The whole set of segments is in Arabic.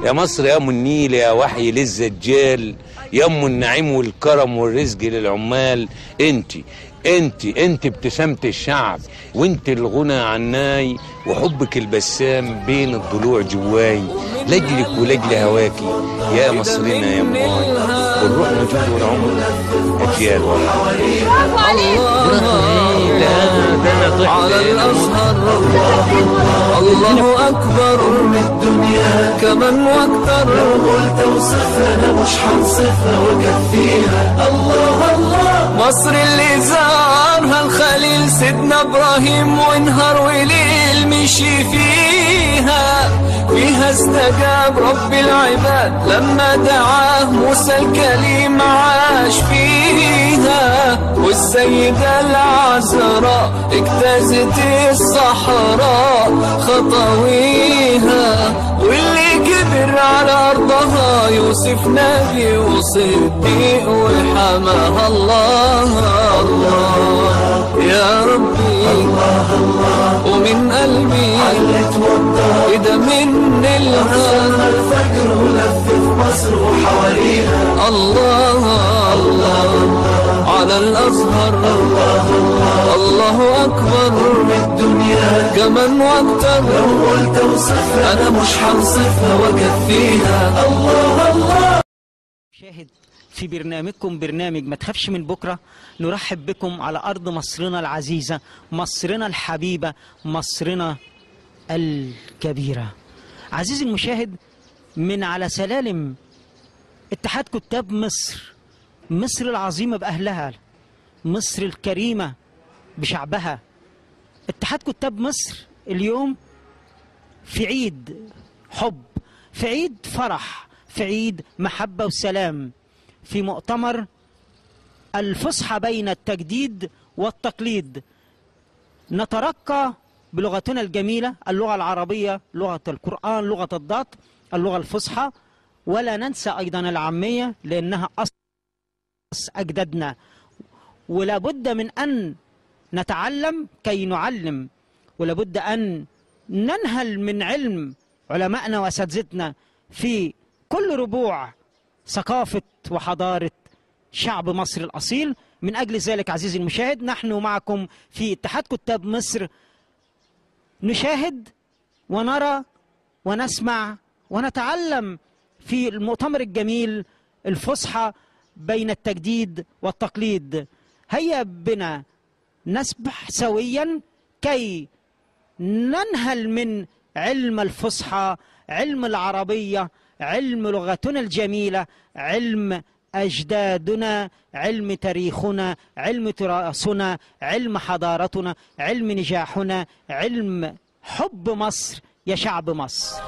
يا مصر يا ام النيل يا وحي للزجال، يا ام النعيم والكرم والرزق للعمال. انت ابتسامة الشعب، وانت الغنى عناي، وحبك البسام بين الضلوع جواي. لاجلك ولاجل هواكي يا مصرنا يا ماي، والروح موجود والعمر اجيال والله. على الأزهر الله أكبر من الدنيا كمان واكتر. لو قلت اوصفها مش هنصفها وكفيها. الله الله مصر اللي زارها الخليل سيدنا إبراهيم، ونهار وليل مشي فيها استجاب رب العباد لما دعاه موسى الكليم عاش فيها. والسيدة العذراء اجتازت الصحراء خطويها، واللي كبر على أرضها يوسف نبي وصديق وحماها. الله الله يا ربي الله الله، ومن قلبي إذا من الفجر ولف في مصر وحواليها. الله الله على الأزهر الله الله أكبر من الدنيا كمان واكتر. لو قلت اوصفها أنا مش هنصفها وكفيها. الله الله. شاهد في برنامجكم برنامج ما تخافش من بكرة، نرحب بكم على أرض مصرنا العزيزة، مصرنا الحبيبة، مصرنا الكبيرة. عزيزي المشاهد، من على سلالم اتحاد كتاب مصر، مصر العظيمة بأهلها، مصر الكريمة بشعبها، اتحاد كتاب مصر اليوم في عيد حب، في عيد فرح، في عيد محبة وسلام، في مؤتمر الفصحى بين التجديد والتقليد. نترقى بلغتنا الجميلة اللغة العربية، لغة القرآن، لغة الضاد، اللغة الفصحى، ولا ننسى أيضا العامية لأنها أصل أجدادنا. ولا بد من أن نتعلم كي نعلم، ولا بد أن ننهل من علم علمائنا وأساتذتنا في كل ربوع ثقافة وحضارة شعب مصر الأصيل. من أجل ذلك عزيزي المشاهد، نحن معكم في اتحاد كتاب مصر نشاهد ونرى ونسمع ونتعلم في المؤتمر الجميل الفصحى بين التجديد والتقليد. هيا بنا نسبح سويا كي ننهل من علم الفصحى، علم العربية، علم لغتنا الجميلة، علم أجدادنا، علم تاريخنا، علم تراثنا، علم حضارتنا، علم نجاحنا، علم حب مصر يا شعب مصر.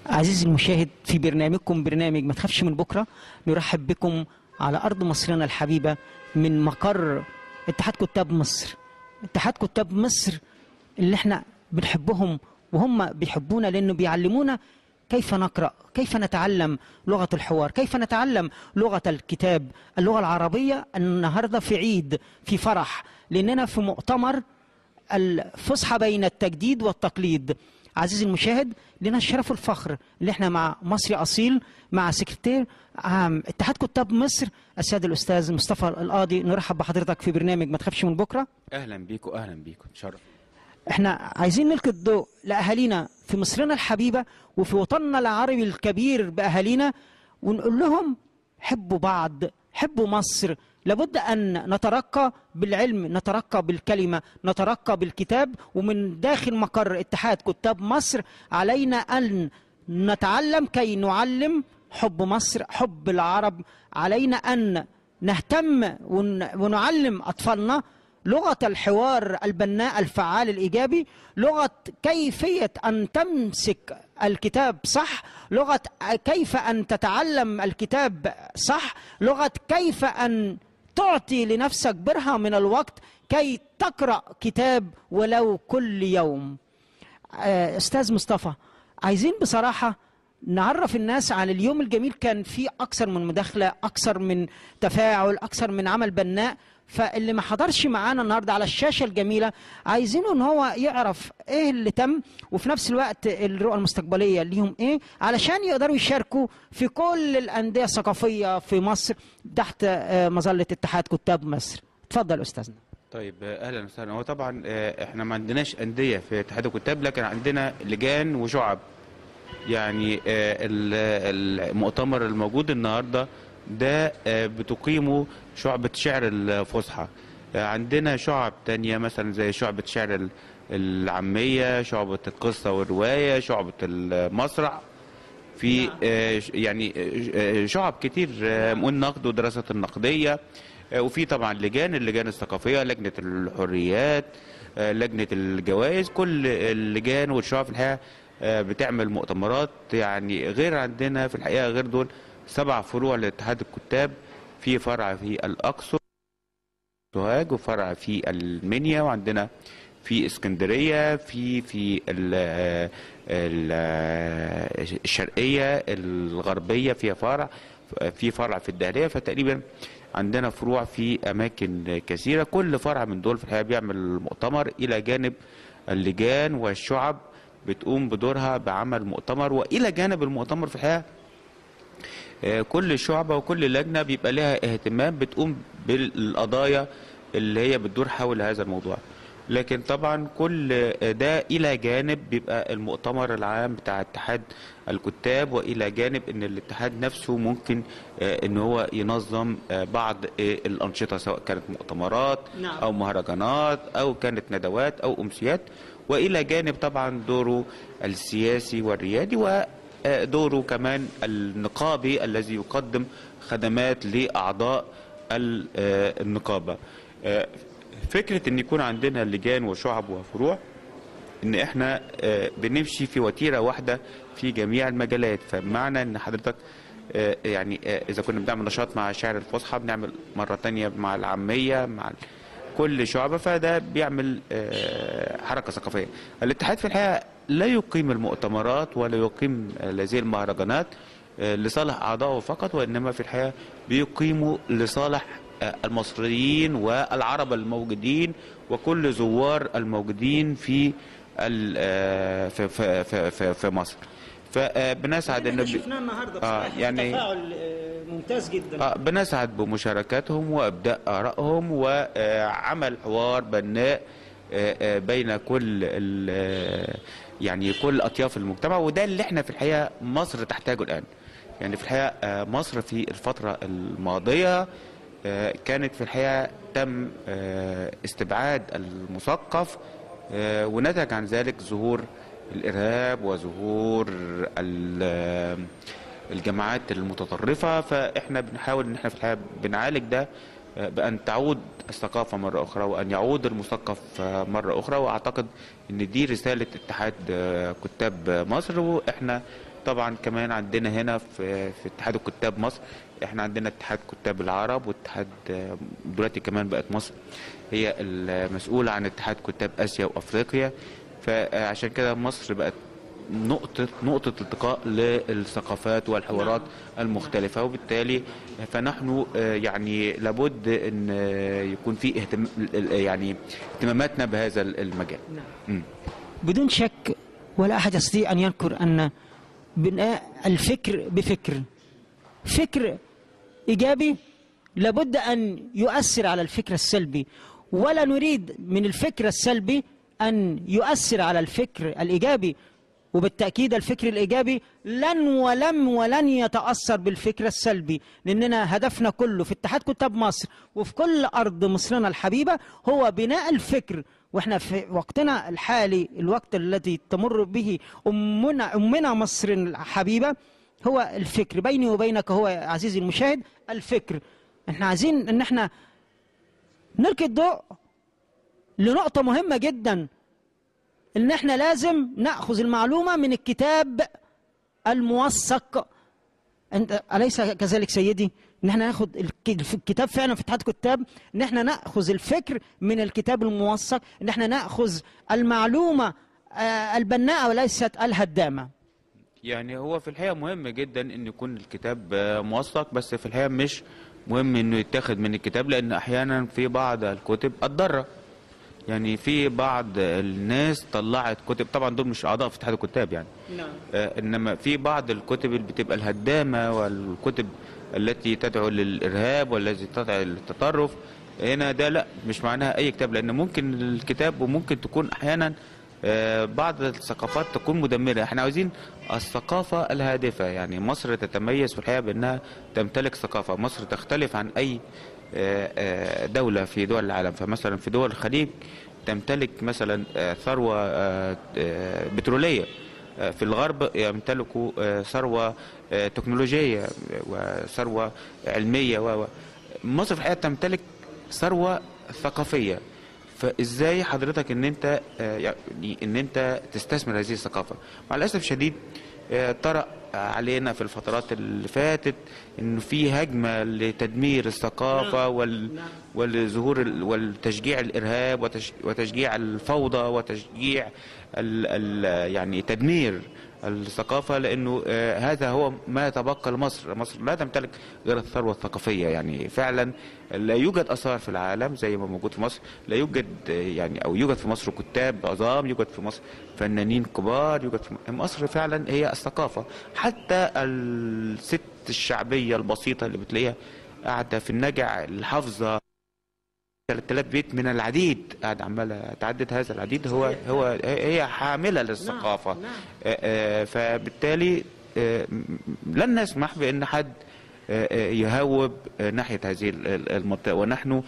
عزيزي المشاهد، في برنامجكم برنامج ما تخافش من بكرة، نرحب بكم على أرض مصرنا الحبيبة من مقر اتحاد كتاب مصر. اتحاد كتاب مصر اللي احنا بنحبهم وهم بيحبونا، لأنه بيعلمونا كيف نقرأ، كيف نتعلم لغة الحوار، كيف نتعلم لغة الكتاب، اللغة العربية. النهاردة في عيد، في فرح، لأننا في مؤتمر الفصحى بين التجديد والتقليد. عزيزي المشاهد، لنا الشرف والفخر اللي احنا مع مصري أصيل، مع سكرتير عام اتحاد كتاب مصر السيد الأستاذ مصطفى القاضي. نرحب بحضرتك في برنامج ما تخافش من بكرة. أهلا بيكم أهلا بيكم، تشرف. احنا عايزين نلقي الضوء لأهالينا في مصرنا الحبيبة وفي وطننا العربي الكبير بأهالينا، ونقول لهم حبوا بعض، حبوا مصر. لابد أن نترقى بالعلم، نترقى بالكلمة، نترقى بالكتاب. ومن داخل مقر اتحاد كتاب مصر علينا أن نتعلم كي نعلم حب مصر، حب العرب. علينا أن نهتم ونعلم أطفالنا لغة الحوار البناء الفعال الإيجابي، لغة كيفية أن تمسك الكتاب صح، لغة كيف أن تتعلم الكتاب صح، لغة كيف أن تعطي لنفسك برهة من الوقت كي تقرأ كتاب ولو كل يوم. أستاذ مصطفى، عايزين بصراحة نعرف الناس عن اليوم الجميل. كان فيه أكثر من مداخلة، أكثر من تفاعل، أكثر من عمل بناء. فاللي ما حضرش معانا النهارده على الشاشة الجميلة عايزينه ان هو يعرف ايه اللي تم، وفي نفس الوقت الرؤى المستقبلية ليهم ايه، علشان يقدروا يشاركوا في كل الأندية الثقافية في مصر تحت مظلة اتحاد كتاب مصر. اتفضل أستاذنا. طيب اهلا وسهلا. هو طبعا احنا ما عندناش انديه في اتحاد الكتاب، لكن عندنا لجان وشعب. يعني المؤتمر الموجود النهارده ده بتقيمه شعبة شعر الفصحى. عندنا شعب تانية مثلا زي شعبة شعر العامية، شعبة القصة والرواية، شعبة المسرح، في يعني شعب كتير، والنقد ودراسة النقدية. وفي طبعا اللجان الثقافية، لجنة الحريات، لجنة الجوائز. كل اللجان والشعب في الحقيقة بتعمل مؤتمرات. يعني غير عندنا في الحقيقة غير دول 7 فروع لاتحاد الكتاب. في فرع في الأقصر سوهاج، وفرع في المنيا، وعندنا في اسكندرية، في الشرقية الغربية فيها فرع، في فرع في الدهلية. فتقريبا عندنا فروع في أماكن كثيرة. كل فرع من دول في الحقيقة بيعمل مؤتمر، إلى جانب اللجان والشعب بتقوم بدورها بعمل مؤتمر. وإلى جانب المؤتمر في الحقيقة كل شعبة وكل لجنة بيبقى لها اهتمام، بتقوم بالقضايا اللي هي بتدور حول هذا الموضوع. لكن طبعا كل ده إلى جانب بيبقى المؤتمر العام بتاع اتحاد الكتاب، وإلى جانب ان الاتحاد نفسه ممكن ان هو ينظم بعض الأنشطة، سواء كانت مؤتمرات أو مهرجانات أو كانت ندوات أو أمسيات. وإلى جانب طبعا دوره السياسي والريادي، ودوره كمان النقابي الذي يقدم خدمات لأعضاء النقابة. فكرة ان يكون عندنا لجان وشعب وفروع، ان احنا بنمشي في وتيرة واحدة في جميع المجالات. فمعنى ان حضرتك يعني اذا كنا بنعمل نشاط مع شعر الفصحى، بنعمل مرة تانية مع العامية، مع كل شعبة، فده بيعمل حركة ثقافية. الاتحاد في الحقيقة لا يقيم المؤتمرات ولا يقيم هذه المهرجانات لصالح أعضائه فقط، وإنما في الحقيقة بيقيموا لصالح المصريين والعرب الموجودين وكل زوار الموجودين في في مصر. فبنسعد ان شفناه النهارده بصراحه يعني تفاعل ممتاز جدا. بنسعد بمشاركاتهم وابداء ارائهم وعمل حوار بناء بين كل يعني كل اطياف المجتمع. وده اللي احنا في الحقيقه مصر تحتاجه الان. يعني في الحقيقه مصر في الفتره الماضيه كانت في الحقيقه تم استبعاد المثقف، ونتج عن ذلك ظهور الارهاب وظهور الجماعات المتطرفه. فاحنا بنحاول ان احنا في الحقيقه بنعالج ده بان تعود الثقافه مره اخرى، وان يعود المثقف مره اخرى. واعتقد ان دي رساله اتحاد كتاب مصر. واحنا طبعا كمان عندنا هنا في اتحاد كتاب مصر، احنا عندنا اتحاد كتاب العرب، واتحاد دلوقتي كمان بقت مصر هي المسؤوله عن اتحاد كتاب اسيا وافريقيا. فعشان كده مصر بقت نقطة التقاء للثقافات والحوارات المختلفة. وبالتالي فنحن يعني لابد ان يكون في يعني اهتماماتنا بهذا المجال. بدون شك ولا أحد يستطيع أن ينكر أن بناء الفكر بفكر، فكر إيجابي لابد أن يؤثر على الفكر السلبي، ولا نريد من الفكر السلبي أن يؤثر على الفكر الإيجابي. وبالتأكيد الفكر الإيجابي ولن يتأثر بالفكر السلبي، لأننا هدفنا كله في اتحاد كتاب مصر وفي كل أرض مصرنا الحبيبة هو بناء الفكر. وإحنا في وقتنا الحالي، الوقت الذي تمر به أمنا مصر الحبيبة، هو الفكر. بيني وبينك هو يا عزيزي المشاهد الفكر. إحنا عايزين إن إحنا نلقي الضوء لنقطة مهمة جدا، إن إحنا لازم نأخذ المعلومة من الكتاب الموثق. أنت أليس كذلك سيدي؟ إن إحنا ناخد الكتاب فعلا في اتحاد كتاب، إن إحنا نأخذ الفكر من الكتاب الموثق، إن إحنا نأخذ المعلومة البناءة وليست الهدامة. يعني هو في الحقيقة مهم جدا ان يكون الكتاب موثق، بس في الحقيقة مش مهم انه يتاخد من الكتاب، لان احيانا في بعض الكتب الضارة. يعني في بعض الناس طلعت كتب، طبعا دول مش اعضاء في اتحاد الكتاب يعني، نعم. انما في بعض الكتب اللي بتبقى الهدامة والكتب التي تدعو للارهاب والتي تدعو للتطرف، هنا ده لا، مش معناها اي كتاب، لان ممكن الكتاب وممكن تكون احيانا بعض الثقافات تكون مدمرة. احنا عاوزين الثقافة الهادفة. يعني مصر تتميز في الحقيقة بأنها تمتلك ثقافة. مصر تختلف عن أي دولة في دول العالم. فمثلا في دول الخليج تمتلك مثلا ثروة بترولية، في الغرب يمتلكوا ثروة تكنولوجية وثروة علمية. مصر في الحقيقة تمتلك ثروة ثقافية. فازاي حضرتك ان انت يعني ان انت تستثمر هذه الثقافه؟ مع الاسف الشديد طرأ علينا في الفترات اللي فاتت انه في هجمه لتدمير الثقافه والظهور والتشجيع الارهاب وتشجيع الفوضى وتشجيع يعني تدمير الثقافة، لأنه هذا هو ما يتبقى لمصر. مصر لا تمتلك غير الثروة الثقافية. يعني فعلا لا يوجد آثار في العالم زي ما موجود في مصر، لا يوجد يعني، أو يوجد في مصر كتاب عظام، يوجد في مصر فنانين كبار، يوجد في مصر فعلا هي الثقافة. حتى الست الشعبية البسيطة اللي بتلاقيها قاعدة في النجع الحافظة 3000 بيت من العديد، قاعد عمالة تعدد هذا العديد، هي حاملة للثقافة. فبالتالي لن نسمح بأن حد يهوب ناحية هذه المنطقة. ونحن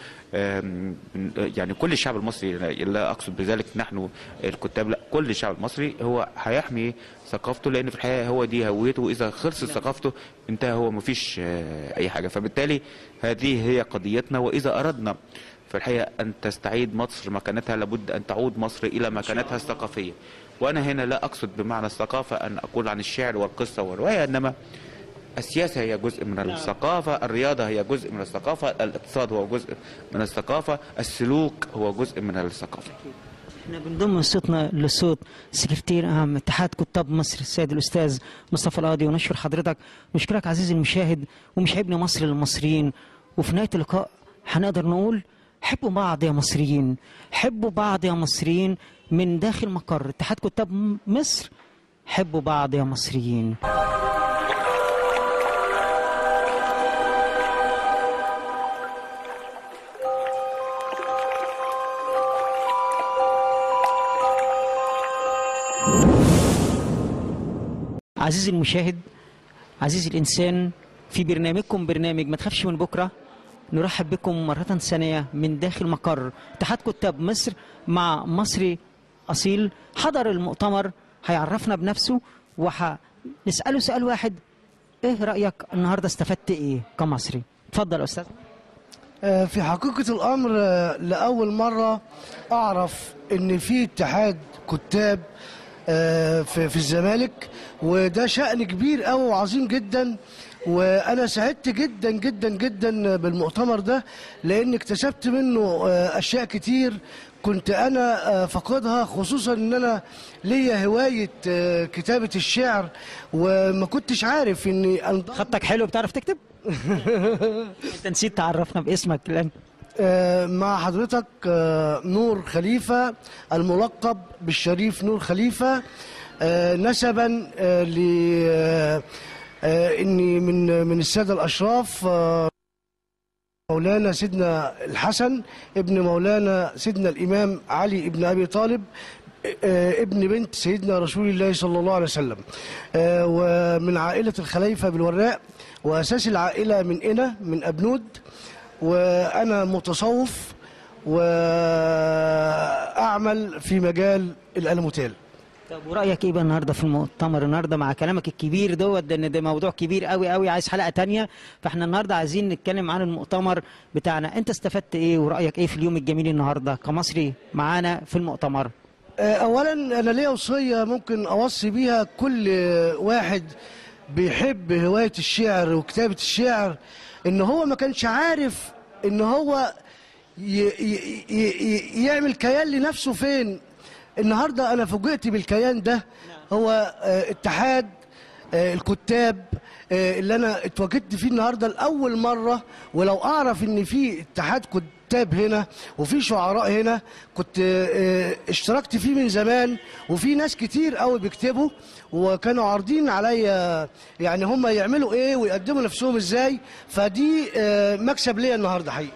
يعني كل الشعب المصري، لا أقصد بذلك نحن الكتاب، لا، كل الشعب المصري هو هيحمي ثقافته، لأن في الحقيقة هو دي هويته، وإذا خلصت ثقافته انتهى، هو مفيش أي حاجة. فبالتالي هذه هي قضيتنا. وإذا أردنا في الحقيقة أن تستعيد مصر مكانتها، لابد أن تعود مصر إلى مكانتها الثقافية. وأنا هنا لا أقصد بمعنى الثقافة أن أقول عن الشعر والقصة والرواية، إنما السياسة هي جزء من الثقافة، الرياضة هي جزء من الثقافة، الاقتصاد هو جزء من الثقافة، السلوك هو جزء من الثقافة. احنا بنضم صوتنا لصوت سكرتير عام اتحاد كتاب مصر السيد الأستاذ مصطفى القاضي، ونشكر حضرتك، نشكرك عزيزي المشاهد، ومش عيبنا مصر للمصريين. وفي نهاية اللقاء هنقدر نقول حبوا بعض يا مصريين، حبوا بعض يا مصريين من داخل مقر اتحاد كتاب مصر. حبوا بعض يا مصريين. عزيزي المشاهد، عزيزي الإنسان، في برنامجكم برنامج ما تخافش من بكرة، نرحب بكم مرة ثانية من داخل مقر اتحاد كتاب مصر مع مصري أصيل. حضر المؤتمر، هيعرفنا بنفسه وهنسأله سؤال واحد: ايه رأيك النهاردة، استفدت ايه كمصري؟ اتفضل يا أستاذ. في حقيقة الأمر لأول مرة أعرف إن في اتحاد كتاب في الزمالك، وده شأن كبير قوي وعظيم جدا. وانا سعدت جدا جدا جدا بالمؤتمر ده، لان اكتسبت منه اشياء كتير كنت انا فقدها، خصوصا ان انا ليا هواية كتابة الشعر، وما كنتش عارف اني خطك حلو، بتعرف تكتب؟ انت نسيت تعرفنا باسمك الان. مع حضرتك نور خليفة، الملقب بالشريف نور خليفة، نسبا ل اني من السادة الاشراف، مولانا سيدنا الحسن ابن مولانا سيدنا الامام علي ابن ابي طالب، ابن بنت سيدنا رسول الله صلى الله عليه وسلم، ومن عائلة الخليفة بالوراق، واساس العائلة من قنا من ابنود، وانا متصوف واعمل في مجال الالموتال. طب ورايك ايه بقى النهارده في المؤتمر النهارده مع كلامك الكبير دوت، ان ده موضوع كبير قوي قوي عايز حلقه تانية، فاحنا النهارده عايزين نتكلم عن المؤتمر بتاعنا. انت استفدت ايه ورايك ايه في اليوم الجميل النهارده كمصري معانا في المؤتمر؟ اولا انا ليا وصيه ممكن اوصي بيها كل واحد بيحب هوايه الشعر وكتابه الشعر، ان هو ما كانش عارف ان هو يعمل كيان لنفسه فين. النهارده انا فوجئت بالكيان ده، هو اتحاد الكتاب اللي انا اتواجدت فيه النهارده لاول مره، ولو اعرف ان في اتحاد كتاب هنا وفي شعراء هنا كنت اشتركت فيه من زمان. وفي ناس كتير قوي بيكتبوا وكانوا عارضين عليا يعني هم يعملوا ايه ويقدموا نفسهم ازاي، فدي مكسب ليا النهارده حقيقي.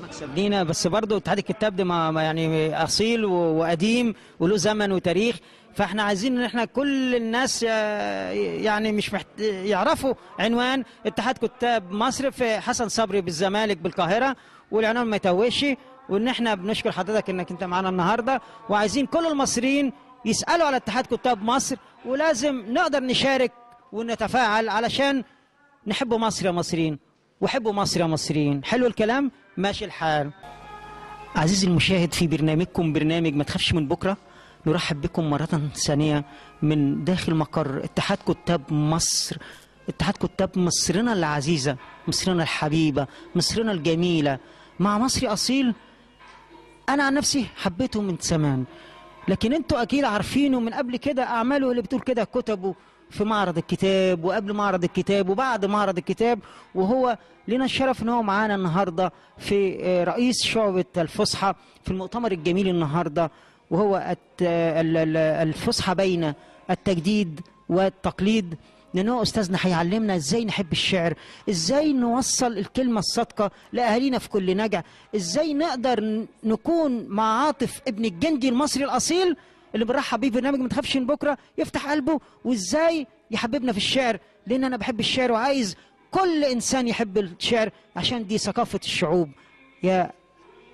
مكسب لينا، بس برضه اتحاد الكتاب ده ما يعني اصيل وقديم وله زمن وتاريخ، فاحنا عايزين ان احنا كل الناس يعني مش يعرفوا عنوان اتحاد كتاب مصر في حسن صبري بالزمالك بالقاهره، والعنوان ما يتوهش. وان احنا بنشكر حضرتك انك انت معانا النهارده، وعايزين كل المصريين يسالوا على اتحاد كتاب مصر، ولازم نقدر نشارك ونتفاعل علشان نحب مصر يا مصريين، وحبوا مصر يا مصريين. حلو الكلام؟ ماشي الحال. عزيزي المشاهد، في برنامجكم برنامج ما تخافش من بكره، نرحب بكم مرة ثانية من داخل مقر اتحاد كتاب مصر، اتحاد كتاب مصرنا العزيزة، مصرنا الحبيبة، مصرنا الجميلة، مع مصري أصيل. أنا عن نفسي حبيته من زمان، لكن انتوا أكيد عارفينه من قبل كده، أعماله اللي بتقول كده كتبه في معرض الكتاب وقبل معرض الكتاب وبعد معرض الكتاب، وهو لنا الشرف ان هو معانا النهارده في رئيس شعبة الفصحى في المؤتمر الجميل النهارده، وهو الفصحى بين التجديد والتقليد. لأنه أستاذنا هيعلمنا إزاي نحب الشعر، إزاي نوصل الكلمة الصادقة لأهالينا في كل نجع، إزاي نقدر نكون مع عاطف ابن الجندي المصري الأصيل اللي بنرحب بيه في برنامج ما تخافش من بكرة، يفتح قلبه وإزاي يحببنا في الشعر، لأن أنا بحب الشعر وعايز كل إنسان يحب الشعر عشان دي ثقافة الشعوب. يا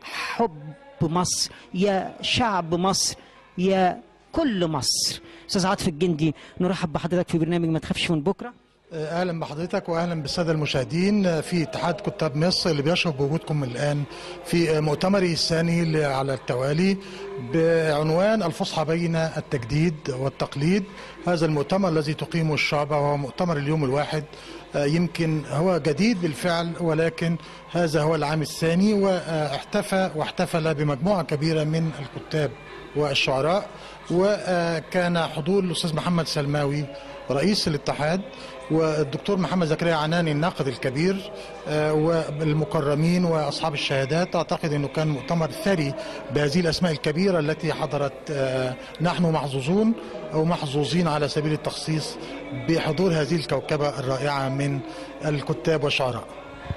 حب مصر، يا شعب مصر، يا كل مصر. استاذ عاطف الجندي، نرحب بحضرتك في برنامج ما تخافش من بكره. اهلا بحضرتك واهلا بالساده المشاهدين في اتحاد كتاب مصر اللي بيشرف بوجودكم الان في مؤتمره الثاني على التوالي بعنوان الفصحى بين التجديد والتقليد. هذا المؤتمر الذي تقيمه الشعبة وهو مؤتمر اليوم الواحد، يمكن هو جديد بالفعل ولكن هذا هو العام الثاني، واحتفل بمجموعة كبيرة من الكتاب والشعراء، وكان حضور الأستاذ محمد سلماوي رئيس الاتحاد والدكتور محمد زكريا عناني الناقد الكبير والمكرمين وأصحاب الشهادات. أعتقد أنه كان مؤتمر ثري بهذه الأسماء الكبيرة التي حضرت. نحن محظوظون أو محظوظين على سبيل التخصيص بحضور هذه الكوكبة الرائعة من الكتاب والشعراء.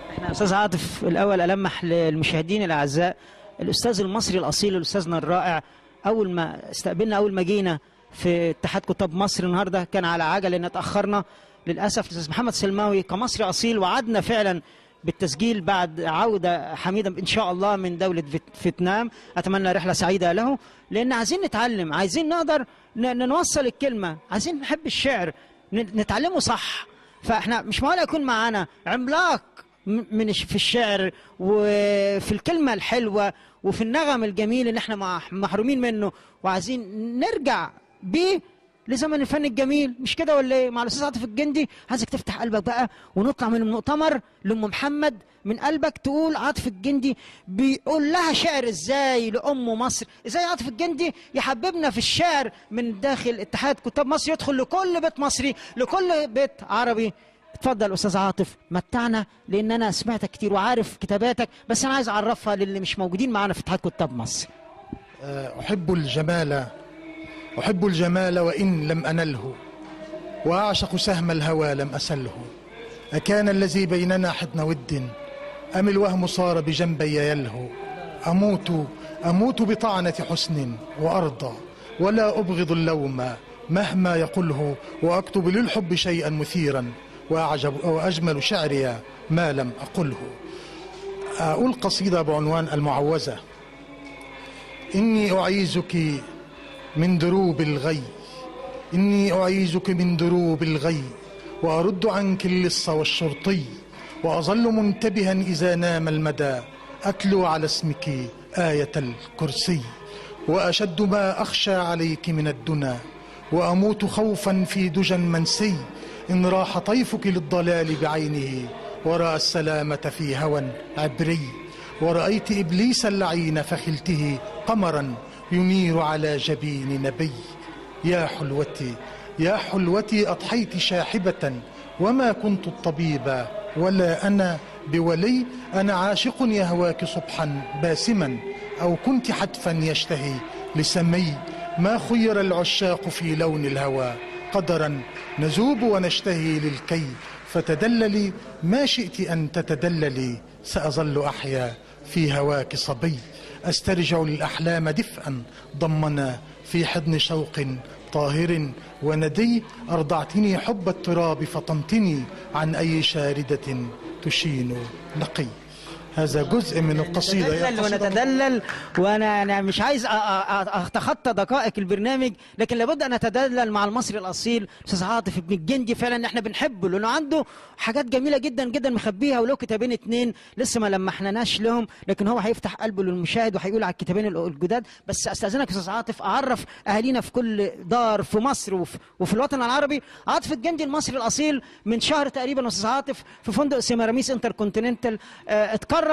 احنا أستاذ عاطف الأول ألمح للمشاهدين الأعزاء، الأستاذ المصري الأصيل الأستاذنا الرائع، أول ما استقبلنا أول ما جينا في اتحاد كتاب مصر النهارده كان على عجل لأن اتأخرنا للأسف. الأستاذ محمد سلماوي كمصري أصيل وعدنا فعلا بالتسجيل بعد عودة حميدة إن شاء الله من دولة فيتنام. أتمنى رحلة سعيدة له، لأن عايزين نتعلم، عايزين نقدر نوصل الكلمة، عايزين نحب الشعر نتعلمه صح. فإحنا مش معقول يكون معانا عملاق في الشعر وفي الكلمة الحلوة وفي النغم الجميل اللي احنا محرومين منه، وعايزين نرجع بيه لزمن الفن الجميل. مش كده ولا ايه؟ مع الاستاذ عاطف الجندي عايزك تفتح قلبك بقى ونطلع من المؤتمر لام محمد من قلبك، تقول عاطف الجندي بيقول لها شعر ازاي لام مصر، ازاي عاطف الجندي يحببنا في الشعر من داخل اتحاد كتاب مصر، يدخل لكل بيت مصري لكل بيت عربي. اتفضل استاذ عاطف متعنا، لان انا سمعتك كتير وعارف كتاباتك، بس انا عايز اعرفها للي مش موجودين معانا في اتحاد كتاب مصر. أحب الجمال وإن لم أنله، وأعشق سهم الهوى لم أسله. أكان الذي بيننا حضن ود، أم الوهم صار بجنبي يلهو. أموت بطعنة حسن وأرضى، ولا أبغض اللوم مهما يقله، وأكتب للحب شيئا مثيرا، وأجمل شعري ما لم أقله. أقول قصيدة بعنوان المعوزة. إني أعيذك من دروب الغي، إني أعيذك من دروب الغي، وأرد عنك اللص والشرطي، وأظل منتبها إذا نام المدى، أتلو على اسمك آية الكرسي. وأشد ما أخشى عليك من الدنا، وأموت خوفا في دجى منسي، إن راح طيفك للضلال بعينه، ورأى السلامة في هوى عبري. ورأيت إبليس اللعين فخلته قمرا ينير على جبين نبي. يا حلوتي يا حلوتي أضحيت شاحبة وما كنت الطبيبا ولا أنا بولي. أنا عاشق يهواك صبحا باسما أو كنت حتفا يشتهي لسمي. ما خير العشاق في لون الهوى قدرا نذوب ونشتهي للكي. فتدللي ما شئت أن تتدللي سأظل أحيا في هواك صبي. أسترجع الأحلام دفئا ضمنا في حضن شوق طاهر وندي. أرضعتني حب التراب فطمتني عن أي شاردة تشين نقي. هذا جزء من القصيدة. نتدلل ونتدلل، وأنا مش عايز أتخطى دقائق البرنامج، لكن لابد أن أتدلل مع المصري الأصيل أستاذ عاطف بن الجندي. فعلا إحنا بنحبه لأنه عنده حاجات جميلة جدا جدا مخبيها، ولو كتابين اتنين لسه ما لمحناش لهم، لكن هو هيفتح قلبه للمشاهد وهيقول على الكتابين الجداد. بس أستأذنك أستاذ عاطف أعرف أهالينا في كل دار في مصر وفي الوطن العربي. عاطف الجندي المصري الأصيل من شهر تقريبا أستاذ عاطف في فندق سيماراميس انتركونتيننتال اتكرم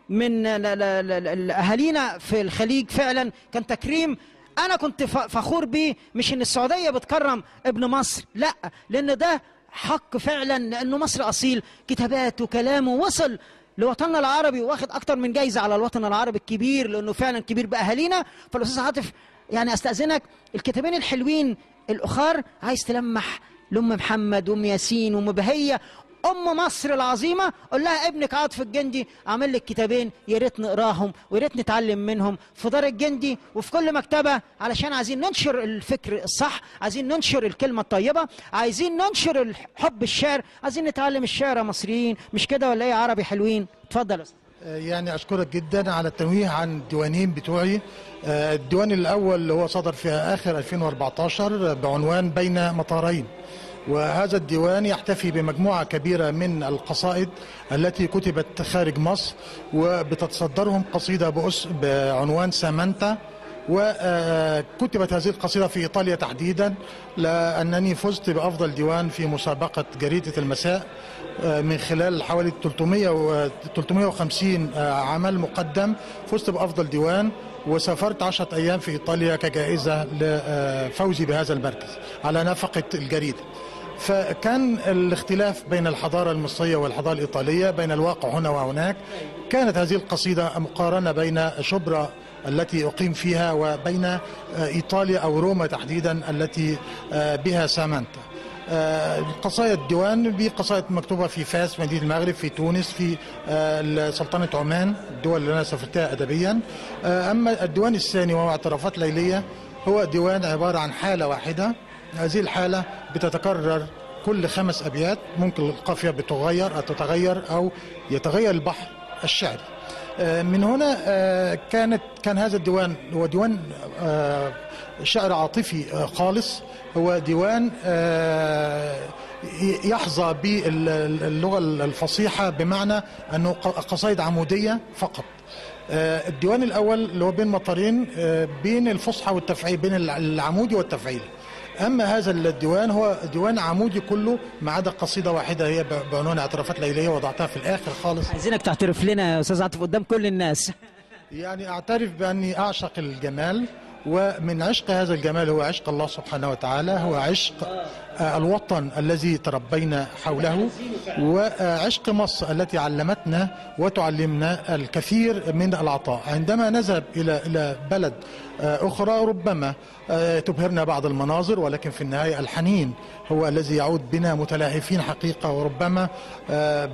من اهالينا في الخليج. فعلا كان تكريم انا كنت فخور بيه، مش ان السعوديه بتكرم ابن مصر، لا، لان ده حق فعلا، لانه مصر اصيل. كتاباته وكلامه وصل لوطننا العربي واخد اكتر من جايزه على الوطن العربي الكبير، لانه فعلا كبير باهالينا. فالاستاذ عاطف يعني استاذنك الكتابين الحلوين الاخر عايز تلمح لام محمد وام ياسين وام بهيه أم مصر العظيمة، قول لها ابنك عاطف الجندي عامل لك كتابين يا ريت نقراهم ويا ريت نتعلم منهم في دار الجندي وفي كل مكتبة، علشان عايزين ننشر الفكر الصح، عايزين ننشر الكلمة الطيبة، عايزين ننشر حب الشعر، عايزين نتعلم الشعر يا مصريين، مش كده ولا ايه عربي حلوين؟ اتفضل يا استاذ. يعني أشكرك جدا على التنويه عن الديوانين بتوعي. الديوان الأول اللي هو صدر في آخر 2014 بعنوان بين مطارين، وهذا الديوان يحتفي بمجموعة كبيرة من القصائد التي كتبت خارج مصر، وبتتصدرهم قصيدة بعنوان سامنتا. وكتبت هذه القصيدة في إيطاليا تحديدا، لأنني فزت بأفضل ديوان في مسابقة جريدة المساء من خلال حوالي 350 عمل مقدم. فزت بأفضل ديوان وسافرت 10 أيام في إيطاليا كجائزة لفوزي بهذا المركز على نفقة الجريدة. فكان الاختلاف بين الحضارة المصرية والحضارة الإيطالية، بين الواقع هنا وهناك. كانت هذه القصيدة مقارنة بين شبرا التي أقيم فيها وبين إيطاليا أو روما تحديدا التي بها سامنتا. قصائد الديوان بقصائد مكتوبة في فاس، مدينة المغرب، في تونس، في سلطنة عمان، الدول اللي أنا سافرتها أدبيا. أما الديوان الثاني وهو اعترافات ليلية، هو ديوان عبارة عن حالة واحدة. هذه الحالة بتتكرر كل 5 أبيات، ممكن القافية بتغير أو تتغير أو يتغير البحر الشعري. من هنا كان هذا الديوان هو ديوان شعر عاطفي خالص، هو ديوان يحظى باللغة الفصيحة، بمعنى أنه قصائد عمودية فقط. الديوان الأول اللي هو بين مطارين، بين الفصحى والتفعيل، بين العمودي والتفعيل. أما هذا الديوان هو ديوان عمودي كله ما عدا قصيدة واحدة هي بعنوان اعترافات ليلية، وضعتها في الآخر خالص. عايزينك تعترف لنا يا أستاذ عاطف قدام كل الناس. يعني أعترف بأني أعشق الجمال، ومن عشق هذا الجمال هو عشق الله سبحانه وتعالى، هو عشق الوطن الذي تربينا حوله، وعشق مصر التي علمتنا وتعلمنا الكثير من العطاء. عندما نذهب إلى بلد أخرى ربما تبهرنا بعض المناظر، ولكن في النهاية الحنين هو الذي يعود بنا متلهفين حقيقة. وربما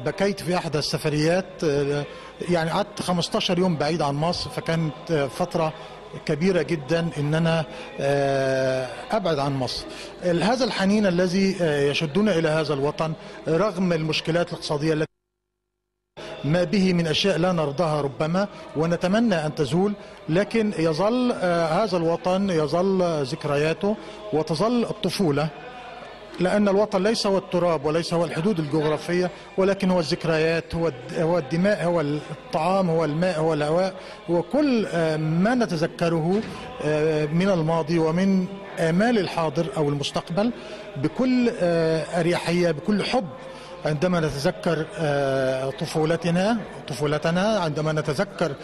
بكيت في أحد السفريات، يعني قعدت 15 يوم بعيد عن مصر، فكانت فترة كبيرة جدا ان انا ابعد عن مصر. هذا الحنين الذي يشدنا الى هذا الوطن رغم المشكلات الاقتصادية التي ما به من اشياء لا نرضاها ربما ونتمنى ان تزول، لكن يظل هذا الوطن، يظل ذكرياته وتظل الطفولة، لأن الوطن ليس هو التراب وليس هو الحدود الجغرافية، ولكن هو الذكريات، هو الدماء، هو الطعام، هو الماء، هو الهواء، هو كل ما نتذكره من الماضي ومن آمال الحاضر أو المستقبل بكل أريحية، بكل حب. عندما نتذكر طفولتنا، عندما نتذكر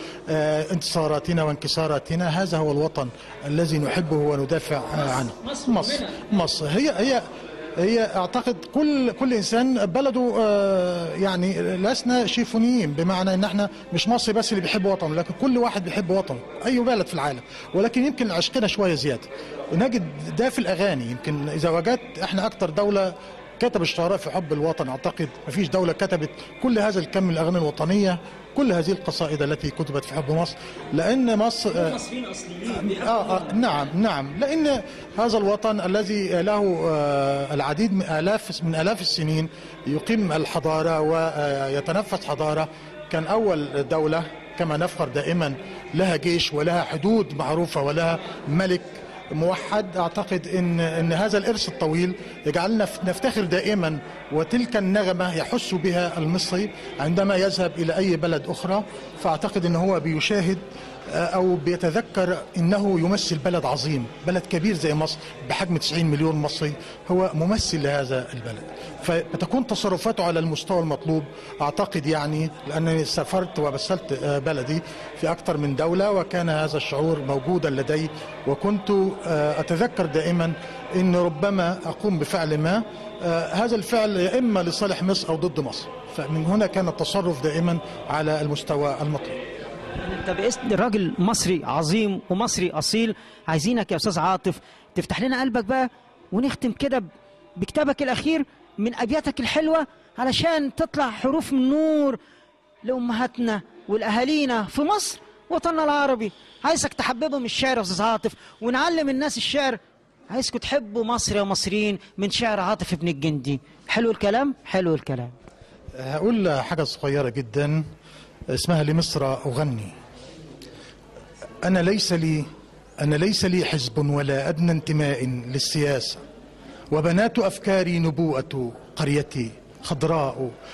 انتصاراتنا وانكساراتنا. هذا هو الوطن الذي نحبه وندافع عنه. مصر هي اعتقد كل انسان بلده، يعني لسنا شيفونيين، بمعنى ان احنا مش مصري بس اللي بيحب وطنه، لكن كل واحد بيحب وطنه اي بلد في العالم، ولكن يمكن عشقنا شويه زياده. ونجد ده في الاغاني. يمكن اذا وجدت احنا اكتر دوله كتب الشعراء في حب الوطن، اعتقد مفيش دوله كتبت كل هذا الكم من الاغاني الوطنيه، كل هذه القصائد التي كتبت في حب مصر، لان مصر مصريين اصليين. نعم، لان هذا الوطن الذي له العديد من آلاف السنين يقيم الحضاره ويتنفس حضاره. كان اول دوله كما نفخر دائما لها جيش ولها حدود معروفه ولها ملك موحد. اعتقد ان هذا الارث الطويل يجعلنا نفتخر دائما، وتلك النغمه يحس بها المصري عندما يذهب الى اي بلد اخرى. فاعتقد ان هو بيشاهد او بيتذكر انه يمثل بلد عظيم، بلد كبير زي مصر بحجم 90 مليون مصري، هو ممثل لهذا البلد. فتكون تصرفاته على المستوى المطلوب. اعتقد يعني لانني سافرت ومثلت بلدي في اكثر من دوله، وكان هذا الشعور موجودا لدي، وكنت اتذكر دائما ان ربما اقوم بفعل ما، هذا الفعل يا اما لصالح مصر او ضد مصر. فمن هنا كان التصرف دائما على المستوى المطلوب. انت باسم راجل مصري عظيم ومصري اصيل، عايزينك يا استاذ عاطف تفتح لنا قلبك بقى، ونختم كده بكتابك الاخير من ابياتك الحلوه، علشان تطلع حروف من نور لامهاتنا والاهالينا في مصر وطننا العربي. عايزك تحببهم الشعر يا استاذ عاطف، ونعلم الناس الشعر. عايزكم تحبوا مصر يا مصريين من شعر عاطف بن الجندي. حلو الكلام، حلو الكلام. هقول حاجه صغيره جدا اسمها لمصر أغني. أنا ليس لي حزب ولا أدنى انتماء للسياسة، وبنات أفكاري نبوءة قريتي،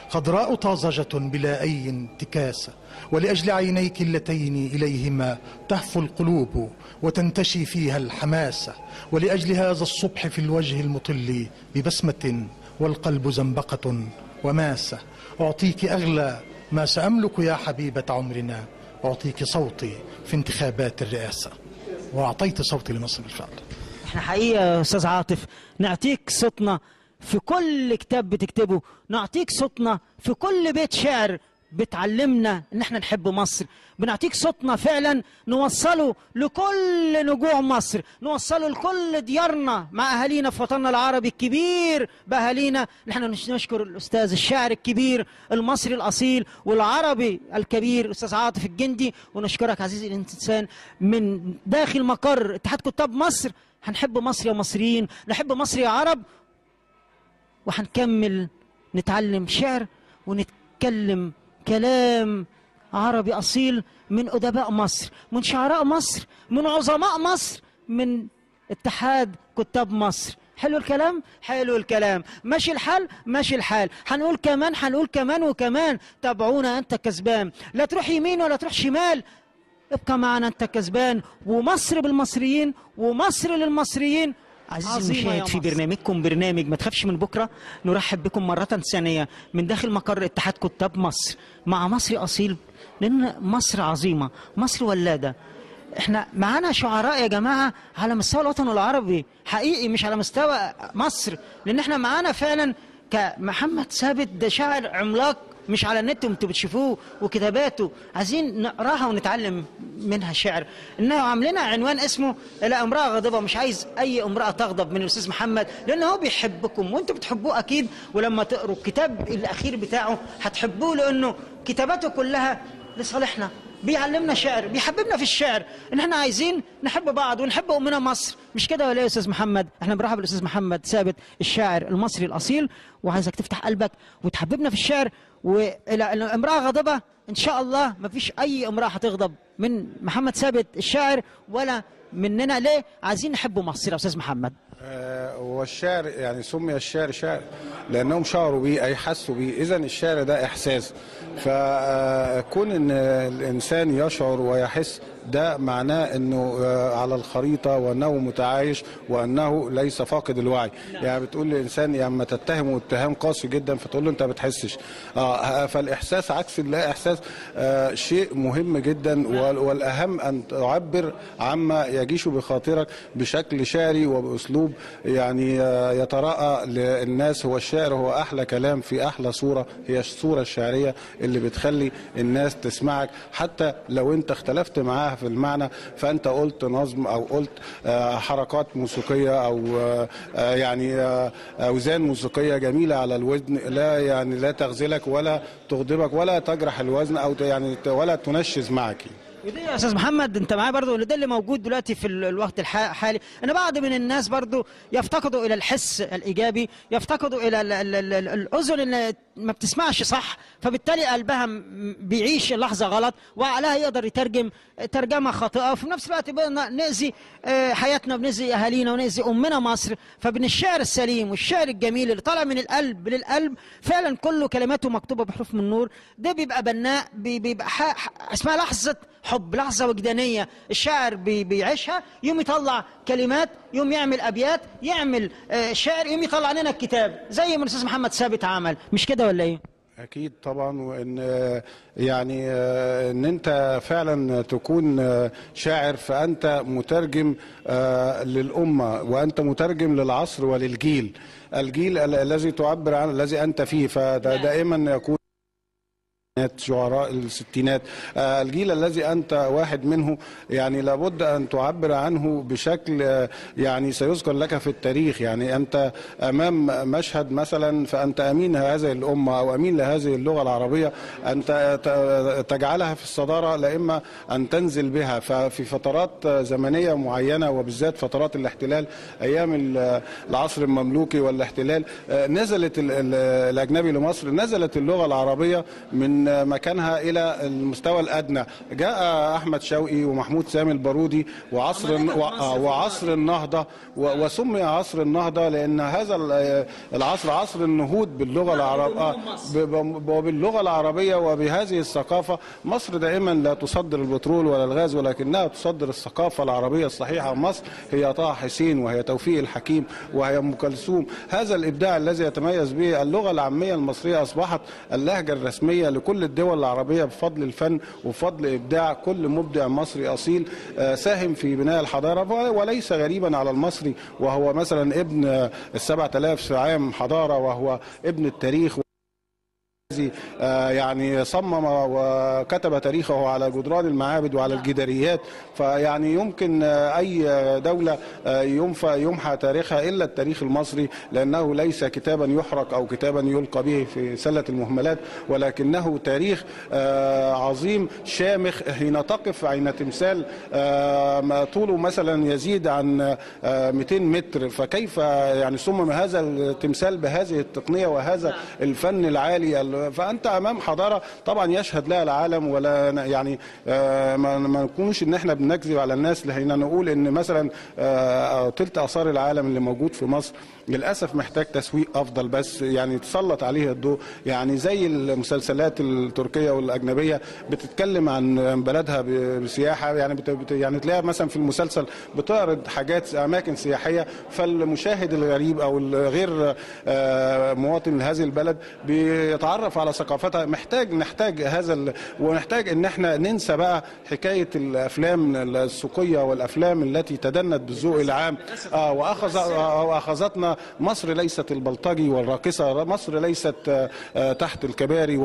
خضراء طازجة بلا أي انتكاسة، ولأجل عينيك اللتين إليهما تهفو القلوب وتنتشي فيها الحماسة، ولأجل هذا الصبح في الوجه المطل ببسمة والقلب زنبقة وماسة، أعطيك أغلى ما سأملك يا حبيبة عمرنا، أعطيك صوتي في انتخابات الرئاسة. وأعطيت صوتي لمصر بالفعل. احنا حقيقة يا أستاذ عاطف نعطيك صوتنا في كل كتاب بتكتبه، نعطيك صوتنا في كل بيت شعر بتعلمنا ان احنا نحب مصر، بنعطيك صوتنا فعلا نوصله لكل نجوع مصر، نوصله لكل ديارنا مع اهالينا في وطننا العربي الكبير باهالينا. نحن نشكر الاستاذ الشاعر الكبير المصري الاصيل والعربي الكبير الاستاذ عاطف الجندي، ونشكرك عزيزي الانسان من داخل مقر اتحاد كتاب مصر. هنحب مصر يا مصريين، نحب مصر يا عرب، وهنكمل نتعلم شعر ونتكلم كلام عربي أصيل من أدباء مصر، من شعراء مصر، من عظماء مصر، من اتحاد كتاب مصر. حلو الكلام، حلو الكلام. ماشي الحال، ماشي الحال. هنقول كمان وكمان. تابعونا أنت كسبان، لا تروح يمين ولا تروح شمال، ابقى معنا أنت كسبان. ومصر بالمصريين ومصر للمصريين. عزيزي المشاهد، في برنامجكم برنامج ما تخافش من بكرة، نرحب بكم مرة ثانية من داخل مقر اتحاد كتاب مصر مع مصري أصيل، لأن مصر عظيمة، مصر ولادة. احنا معانا شعراء يا جماعة على مستوى الوطن العربي حقيقي، مش على مستوى مصر، لأن احنا معانا فعلا كمحمد ثابت، ده شاعر عملاق مش على النت وانتوا بتشوفوه، وكتاباته عايزين نقراها ونتعلم منها شعر. انه عاملنا عنوان اسمه لا امرأة غاضبة، مش عايز اي امرأة تغضب من الاستاذ محمد، لانه هو بيحبكم وانتوا بتحبوه اكيد، ولما تقروا الكتاب الاخير بتاعه هتحبوه، لانه كتاباته كلها لصالحنا، بيعلمنا شعر، بيحببنا في الشعر، ان احنا عايزين نحب بعض ونحب امنا مصر. مش كده ولا ايه يا استاذ محمد؟ احنا بنرحب بالاستاذ محمد ثابت الشاعر المصري الاصيل، وعايزك تفتح قلبك وتحببنا في الشعر. والى امرأة غاضبة ان شاء الله ما فيش اي امرأة هتغضب من محمد ثابت الشاعر ولا مننا. ليه؟ عايزين نحب مصر يا استاذ محمد. والشعر يعني سمي الشعر شعر لأنهم شعروا بيه أي حسوا بيه، إذن الشعر ده إحساس. فكون إن الإنسان يشعر ويحس ده معناه انه على الخريطه وانه متعايش وانه ليس فاقد الوعي. يعني بتقول للانسان لما تتهمه اتهام قاسي جدا فتقول له انت ما بتحسش. فالاحساس عكس اللا احساس شيء مهم جدا، والاهم ان تعبر عما يجيش بخاطرك بشكل شعري وباسلوب يعني يتراءى للناس. هو الشعر هو احلى كلام في احلى صوره، هي الصوره الشعريه اللي بتخلي الناس تسمعك حتى لو انت اختلفت معاها في المعنى، فانت قلت نظم او قلت حركات موسيقيه او يعني اوزان موسيقيه جميله على الودن، لا يعني لا تغزلك ولا تغضبك ولا تجرح الوزن او يعني ولا تنشز معك. وده يا استاذ محمد انت معايا برضو، ده اللي موجود دلوقتي في الوقت الحالي، ان بعض من الناس برضو يفتقدوا الى الحس الايجابي، يفتقدوا الى الاذن اللي ما بتسمعش صح، فبالتالي قلبها بيعيش اللحظه غلط وعقلها يقدر يترجم ترجمه خاطئه، وفي نفس الوقت نأذي حياتنا وبنأذي اهالينا ونأذي امنا مصر. فبين الشعر السليم والشعر الجميل اللي طالع من القلب للقلب فعلا كله كلماته مكتوبه بحروف من نور، ده بيبقى بناء، بيبقى اسمها لحظه حب، لحظة وجدانية الشاعر بيعيشها، يوم يطلع كلمات، يوم يعمل أبيات، يعمل شعر، يوم يطلع لنا الكتاب زي ما الأستاذ محمد ثابت عمل. مش كده ولا إيه؟ أكيد طبعا، وإن يعني إن أنت فعلا تكون شاعر فأنت مترجم للأمة، وأنت مترجم للعصر وللجيل، الجيل الذي تعبر عنه الذي أنت فيه. فدائما يكون شعراء الستينات، الجيل الذي أنت واحد منه، يعني لابد أن تعبر عنه بشكل يعني سيذكر لك في التاريخ. يعني أنت أمام مشهد مثلا فأنت أمين هذه الأمة أو أمين لهذه اللغة العربية، أنت تجعلها في الصدارة، لا إما أن تنزل بها. ففي فترات زمنية معينة وبالذات فترات الاحتلال أيام العصر المملوكي والاحتلال، نزلت الأجنبي لمصر، نزلت اللغة العربية من مكانها الى المستوى الادنى. جاء احمد شوقي ومحمود سامي البارودي وعصر النهضه، وسمي عصر النهضه لان هذا العصر عصر النهوض باللغه العربيه وباللغه العربيه وبهذه الثقافه. مصر دائما لا تصدر البترول ولا الغاز ولكنها تصدر الثقافه العربيه الصحيحه. مصر هي طه حسين وهي توفيق الحكيم وهي ام كلثوم. هذا الابداع الذي يتميز به اللغه العاميه المصريه اصبحت اللهجه الرسميه لكل الدول العربية بفضل الفن وفضل إبداع كل مبدع مصري أصيل ساهم في بناء الحضارة. وليس غريبا على المصري وهو مثلا ابن 7000 عام حضارة، وهو ابن التاريخ يعني صمم وكتب تاريخه على جدران المعابد وعلى الجداريات. فيعني يمكن أي دولة يمحى تاريخها إلا التاريخ المصري، لأنه ليس كتابا يحرق أو كتابا يلقى به في سلة المهملات، ولكنه تاريخ عظيم شامخ. حين تقف عين تمثال طوله مثلا يزيد عن 200 متر، فكيف يعني صمم هذا التمثال بهذه التقنية وهذا الفن العالي؟ فأنت أمام حضارة طبعا يشهد لها العالم. ولا يعني ما نكونش إن احنا بنكذب على الناس لحين نقول إن مثلا تلت آثار العالم اللي موجود في مصر للأسف محتاج تسويق أفضل، بس يعني تسلط عليه الضوء. يعني زي المسلسلات التركية والأجنبية بتتكلم عن بلدها بسياحة، يعني تلاقيها مثلا في المسلسل بتعرض حاجات أماكن سياحية، فالمشاهد الغريب أو الغير مواطن لهذه البلد بيتعرف على ثقافتها. نحتاج هذا ونحتاج ان احنا ننسى بقى حكايه الافلام السوقيه والافلام التي تدنت بالذوق العام واخذتنا. مصر ليست البلطجي والراقصه، مصر ليست تحت الكباري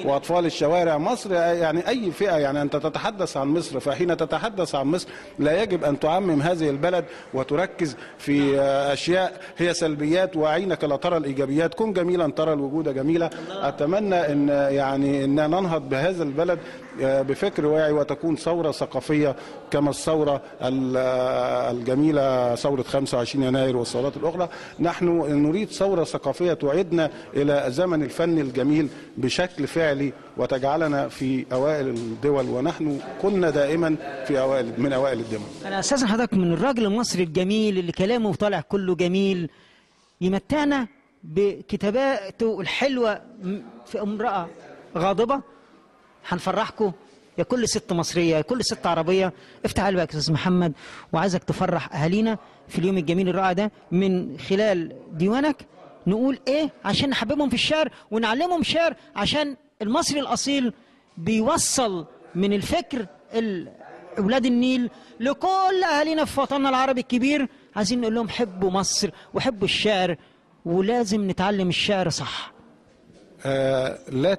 واطفال الشوارع. مصر يعني اي فئه، يعني انت تتحدث عن مصر، فحين تتحدث عن مصر لا يجب ان تعمم هذه البلد وتركز في اشياء هي سلبيات وعينك لا ترى الايجابيات. كن جميلا ترى الوجود وجودة جميلة. أتمنى أن يعني أن ننهض بهذا البلد بفكر واعي، وتكون ثورة ثقافية كما الثورة الجميلة ثورة 25 يناير والثورات الأخرى. نحن نريد ثورة ثقافية تعيدنا إلى زمن الفن الجميل بشكل فعلي، وتجعلنا في أوائل الدول، ونحن كنا دائما من أوائل الدول. أنا أستاذن حضرتك من الراجل المصري الجميل اللي كلامه طالع كله جميل، يمتعنا بكتاباته الحلوة في امرأة غاضبة. هنفرحكم يا كل ست مصرية يا كل ست عربية. افتح قلبك يا أستاذ محمد، وعايزك تفرح أهالينا في اليوم الجميل الرائع ده من خلال ديوانك. نقول إيه عشان نحببهم في الشعر ونعلمهم شعر، عشان المصري الأصيل بيوصل من الفكر أولاد النيل لكل أهالينا في وطننا العربي الكبير. عايزين نقول لهم حبوا مصر وحبوا الشعر، ولازم نتعلم الشعر صح. لا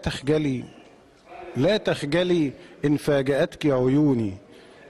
تخجلي إن فاجأتك عيوني،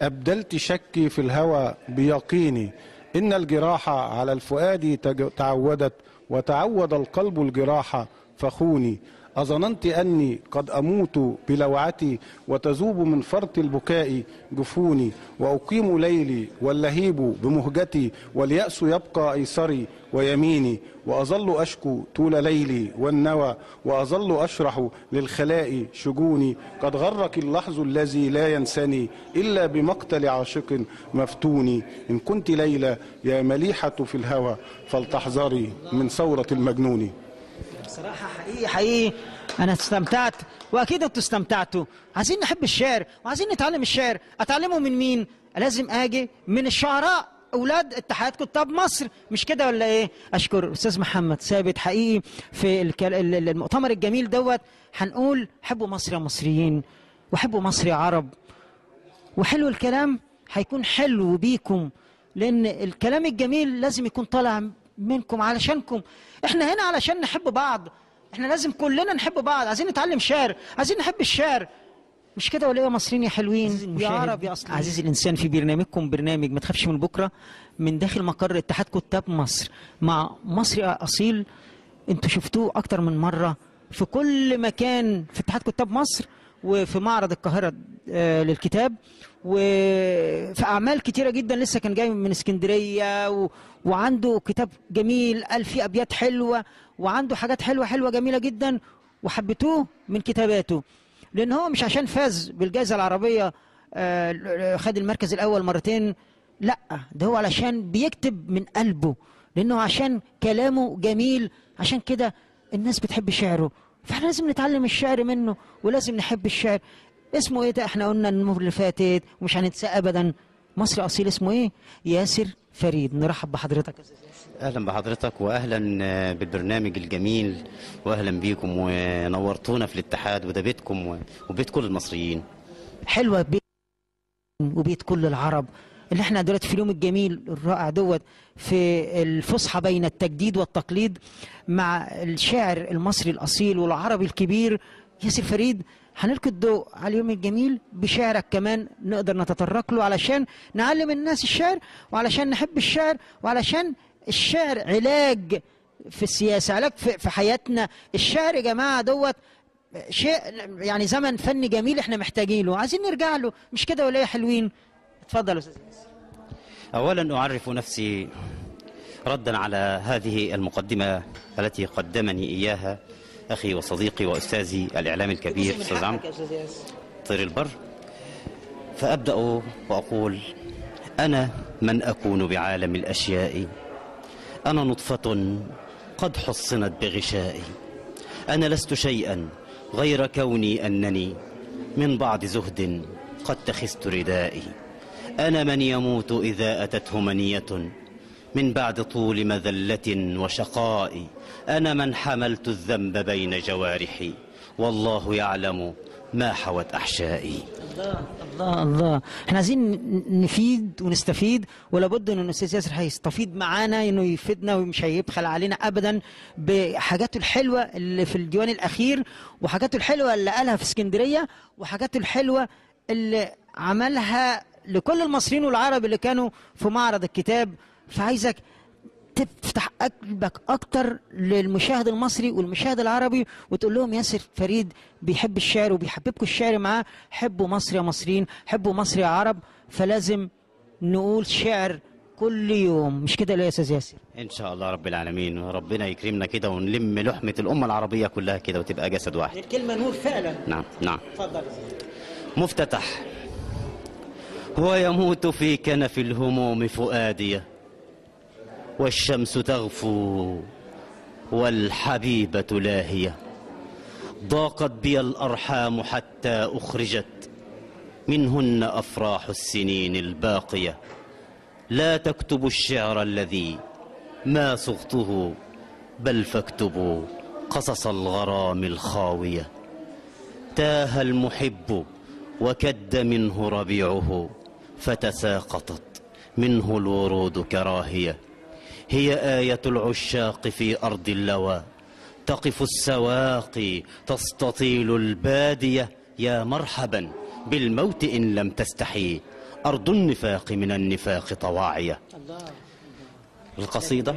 أبدلت شكي في الهوى بيقيني. إن الجراح على الفؤاد تعودت، وتعود القلب الجراح فخوني. أظننت أني قد أموت بلوعتي، وتذوب من فرط البكاء جفوني. وأقيم ليلي واللهيب بمهجتي، واليأس يبقى أيسري ويميني. وأظل أشكو طول ليلي والنوى، وأظل أشرح للخلاء شجوني. قد غرك اللحظ الذي لا ينسني، إلا بمقتل عاشق مفتوني. إن كنت ليلى يا مليحة في الهوى، فلتحذري من ثورة المجنون. بصراحة حقيقي أنا استمتعت، وأكيد أنتوا استمتعتوا. عايزين نحب الشعر وعايزين نتعلم الشعر. أتعلمه من مين؟ لازم أجي من الشعراء أولاد اتحاد كتاب مصر، مش كده ولا إيه؟ أشكر أستاذ محمد ثابت حقيقي في المؤتمر الجميل دوت. هنقول حبوا مصر يا مصريين، وحبوا مصر يا عرب. وحلو الكلام هيكون حلو بيكم، لأن الكلام الجميل لازم يكون طالع منكم علشانكم. احنا هنا علشان نحب بعض، احنا لازم كلنا نحب بعض. عايزين نتعلم شعر، عايزين نحب الشعر، مش كده ولا ايه يا مصريين يا حلوين يا عرب يا اصلي؟ عزيزي الانسان، في برنامجكم برنامج ما تخافش من بكره من داخل مقر اتحاد كتاب مصر مع مصري اصيل. انتوا شفتوه اكتر من مره في كل مكان في اتحاد كتاب مصر، وفي معرض القاهره للكتاب، وفي اعمال كتيره جدا. لسه كان جاي من اسكندريه وعنده كتاب جميل قال فيه ابيات حلوه، وعنده حاجات حلوه جميله جدا، وحبيتوه من كتاباته. لان هو مش عشان فاز بالجائزه العربيه خد المركز الاول مرتين، لا، ده هو علشان بيكتب من قلبه، لانه عشان كلامه جميل، عشان كده الناس بتحب شعره. فاحنا لازم نتعلم الشعر منه، ولازم نحب الشعر. اسمه ايه ده؟ احنا قلنا المره اللي فاتت ومش هننساه ابدا. مصري اصيل اسمه ايه؟ ياسر فريد. نرحب بحضرتك يا استاذ ياسر. اهلا بحضرتك واهلا بالبرنامج الجميل، واهلا بيكم ونورتونا في الاتحاد، وده بيتكم وبيت كل المصريين. حلوه بيت وبيت كل العرب اللي احنا دلوقتي في اليوم الجميل الرائع دوت، في الفصحى بين التجديد والتقليد مع الشاعر المصري الاصيل والعربي الكبير ياسر فريد. هنلقي الضوء على اليوم الجميل بشعرك كمان، نقدر نتطرق له علشان نعلم الناس الشعر، وعلشان نحب الشعر، وعلشان الشعر علاج في السياسة، علاج في حياتنا. الشعر يا جماعة دوت شيء يعني زمن فني جميل احنا محتاجينه، عايزين نرجع له، مش كده ولا ايه يا حلوين؟ اتفضل يا استاذ. اولا اعرف نفسي ردا على هذه المقدمة التي قدمني اياها أخي وصديقي وأستاذي الإعلامي الكبير أستاذ عمرو طير البر. فأبدأ وأقول: أنا من أكون بعالم الأشياء، أنا نطفة قد حصنت بغشائي، أنا لست شيئا غير كوني أنني من بعد زهد قد تخست ردائي، أنا من يموت إذا أتته منية من بعد طول مذلة وشقاء، أنا من حملت الذنب بين جوارحي والله يعلم ما حوت أحشائي. الله الله الله، احنا عايزين نفيد ونستفيد، ولا بد ان الاستاذ ياسر هيستفيد معانا، انه يفيدنا ومش هيبخل علينا ابدا بحاجاته الحلوه اللي في الديوان الاخير، وحاجاته الحلوه اللي قالها في اسكندريه، وحاجاته الحلوه اللي عملها لكل المصريين والعرب اللي كانوا في معرض الكتاب. فعايزك تفتح قلبك اكتر للمشاهد المصري والمشاهد العربي، وتقول لهم ياسر فريد بيحب الشعر وبيحببكم الشعر معاه. حبوا مصر يا مصريين، حبوا مصر يا عرب، فلازم نقول شعر كل يوم، مش كده يا استاذ ياسر؟ ان شاء الله رب العالمين، وربنا يكرمنا كده ونلم لحمه الامه العربيه كلها كده وتبقى جسد واحد. الكلمه نور فعلا. نعم نعم. اتفضل. مفتتح. ويموت في كنف الهموم فؤادي، والشمس تغفو والحبيبة لاهية، ضاقت بي الأرحام حتى أخرجت منهن أفراح السنين الباقية، لا تكتبوا الشعر الذي ما صغته، بل فاكتبوا قصص الغرام الخاوية. تاه المحب وكد منه ربيعه، فتساقطت منه الورود كراهية. هي آية العشاق في أرض اللوى، تقف السواقي تستطيل البادية. يا مرحبا بالموت إن لم تستحي، أرض النفاق من النفاق طواعية. القصيدة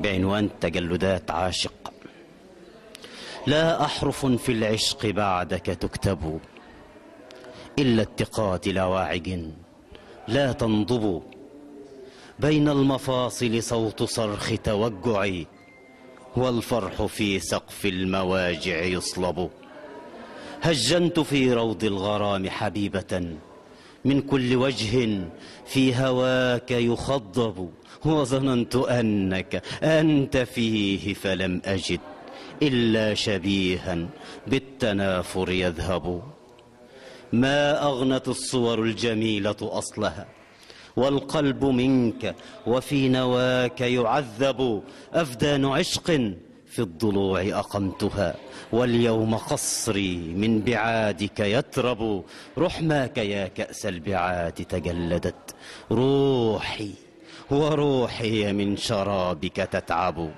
بعنوان تجلدات عاشق. لا أحرف في العشق بعدك تكتب، إلا اتقات لواعج لا تنضب. بين المفاصل صوت صرخ توجعي، والفرح في سقف المواجع يصلب. هجنت في روض الغرام حبيبة، من كل وجه في هواك يخضب. وظننت أنك أنت فيه، فلم أجد إلا شبيها بالتنافر يذهب. ما أغنت الصور الجميلة أصلها، والقلب منك وفي نواك يعذب. أفدان عشق في الضلوع أقمتها، واليوم قصري من بعادك يترب. رحماك يا كأس البعاد تجلدت، روحي وروحي من شرابك تتعب.